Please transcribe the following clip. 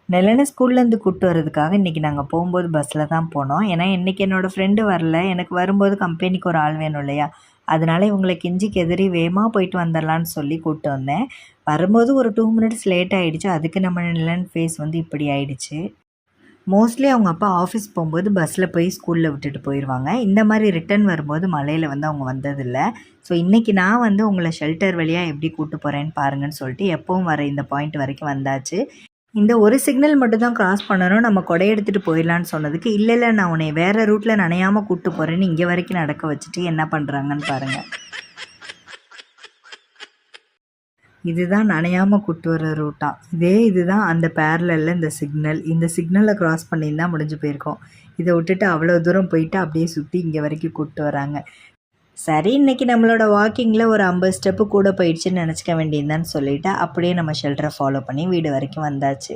நிலனை ஸ்கூல்லேருந்து கூப்பிட்டு வரதுக்காக இன்றைக்கி நாங்கள் போகும்போது பஸ்ஸில் தான் போனோம். ஏன்னா இன்றைக்கி என்னோடய ஃப்ரெண்டு வரல. எனக்கு வரும்போது கம்பெனிக்கு ஒரு ஆள் வேணும் இல்லையா, அதனால் இவங்களை கெஞ்சிக்கு எதிரி வேகமாக போயிட்டு வந்துடலான்னு சொல்லி கூப்பிட்டு வந்தேன். வரும்போது ஒரு 2 மினிட்ஸ் லேட் ஆகிடுச்சு. அதுக்கு நம்ம நிலன் ஃபேஸ் வந்து இப்படி ஆயிடுச்சு. மோஸ்ட்லி அவங்க அப்பா ஆஃபீஸ் போகும்போது பஸ்ஸில் போய் ஸ்கூலில் விட்டுட்டு போயிடுவாங்க. இந்த மாதிரி ரிட்டர்ன் வரும்போது மழையில் வந்து அவங்க வந்ததில்லை. ஸோ இன்றைக்கி நான் வந்து உங்களை ஷெல்டர் வழியாக எப்படி கூப்பிட்டு போகிறேன்னு பாருங்கன்னு சொல்லிட்டு எப்பவும் வர இந்த பாயிண்ட் வரைக்கும் வந்தாச்சு. இந்த ஒரு சிக்னல் மட்டும் தான் கிராஸ் பண்ணணும், நம்ம கொடை எடுத்துகிட்டு போயிடலான்னு சொன்னதுக்கு இல்லை நான் உன்னை வேறு ரூட்டில் நனையாமல் கூப்பிட்டு போகிறேன்னு இங்கே வரைக்கும் நடக்க வச்சுட்டு என்ன பண்ணுறாங்கன்னு பாருங்கள். இதுதான் நனையாமல் கூப்பிட்டு வர ரூட்டாக. இதுதான் அந்த பேரலில் இந்த சிக்னலை கிராஸ் பண்ணியிருந்தால் முடிஞ்சு போயிருக்கோம். இதை விட்டுட்டு அவ்வளோ தூரம் போயிட்டு அப்படியே சுற்றி இங்கே வரைக்கும் கூப்பிட்டு வராங்க. சரி, இன்றைக்கி நம்மளோட வாக்கிங்கில் ஒரு 50 ஸ்டெப்பு கூட போயிடுச்சுன்னு நினச்சிக்க வேண்டியதுதான்னு சொல்லிவிட்டு அப்படியே நம்ம ஷெல்டரை ஃபாலோ பண்ணி வீடு வரைக்கும் வந்தாச்சு.